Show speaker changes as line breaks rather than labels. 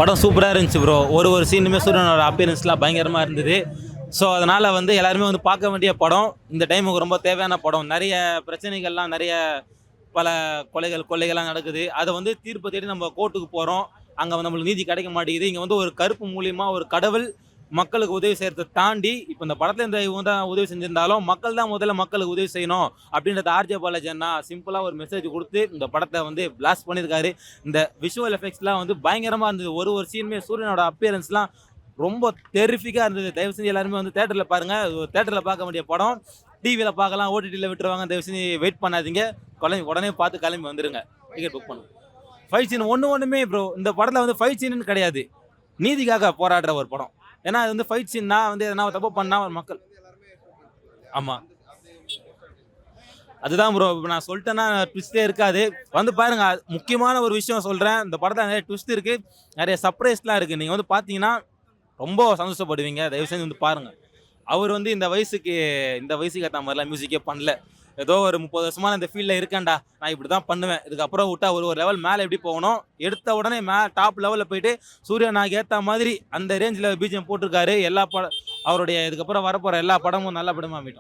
படம் சூப்பராக இருந்துச்சு ப்ரோ. ஒரு சீனுமே சூரியனோட அப்பியரன்ஸ்லாம் பயங்கரமாக இருந்தது. ஸோ அதனால் வந்து எல்லாருமே வந்து பார்க்க வேண்டிய படம். இந்த டைமுக்கு ரொம்ப தேவையான படம். நிறைய பிரச்சனைகள்லாம் நிறைய பல கொள்ளைகள்லாம் நடக்குது. அதை வந்து தீர்ப்பு தேடி நம்ம கோர்ட்டுக்கு போகிறோம். அங்கே வந்து நம்மளுக்கு நீதி கிடைக்க மாட்டேங்குது. இங்கே வந்து ஒரு கருப்பு மூலியமா ஒரு கடவுள் மக்களுக்கு உதவி செய்யறதை தாண்டி இப்போ இந்த படத்தில் இந்த இவங்க தான் உதவி செஞ்சிருந்தாலும் மக்கள் தான் முதல்ல மக்களுக்கு உதவி செய்யணும் அப்படின்றத ஆர்ஜே பாலாஜி அண்ணா சிம்பிளாக ஒரு மெசேஜ் கொடுத்து இந்த படத்தை வந்து பிளாஸ்ட் பண்ணியிருக்காரு. இந்த விஷுவல் எஃபெக்ட்ஸ்லாம் வந்து பயங்கரமாக இருந்தது. ஒரு சீனுமே சூரியனோட அப்பியரன்ஸ்லாம் ரொம்ப டெரிஃபிக்காக இருந்தது. தயவு செஞ்சு எல்லாருமே வந்து தேட்டரில் பாருங்கள். தேட்டரில் பார்க்க வேண்டிய படம். டிவியில் பார்க்கலாம், ஓடிடியில் விட்டுருவாங்க. தயவு செஞ்சு வெயிட் பண்ணாதீங்க. உடனே பார்த்து கிளம்பி வந்துடுங்க. டிக்கெட் புக் பண்ணுங்க. ஃபைட் சீன் ஒன்றுமே ப்ரோ, இந்த படத்தில் வந்து ஃபைட் சீனுன்னு கிடையாது. நீதிக்காக போராடுற ஒரு படம். ஏன்னா அது வந்து ஃபைட் சீன்னா வந்து எதனா தப்பு பண்ணால் மக்கள் ஆமாம் அதுதான் ப்ரோ. இப்போ நான் சொல்லிட்டேன்னா ட்விஸ்டே இருக்காது. வந்து பாருங்க. முக்கியமான ஒரு விஷயம் சொல்கிறேன். இந்த படத்தில் நிறைய ட்விஸ்ட் இருக்குது, நிறைய சர்ப்ரைஸ்லாம் இருக்குது. நீங்கள் வந்து பார்த்தீங்கன்னா ரொம்ப சந்தோஷப்படுவீங்க. தயவு செஞ்சு வந்து பாருங்கள். அவர் வந்து இந்த வயசுக்கு ஏற்ற மாதிரிலாம் மியூசிக்கே பண்ணல. ஏதோ ஒரு 30 வருஷமா இந்த ஃபீல்டில் இருக்கேன்டா, நான் இப்படி தான் பண்ணுவேன், இதுக்கப்புறம் விட்டா ஒரு லெவல் மேலே எப்படி போகணும், எடுத்த உடனே டாப் லெவலில் போயிட்டு சூர்யா நாக்கு ஏற்ற மாதிரி அந்த ரேஞ்சில் பிஜிஎம் போட்டிருக்காரு. எல்லா அவருடைய இதுக்கப்புறம் வரப்போகிற எல்லா படமும் நல்ல படமாக அமையும்.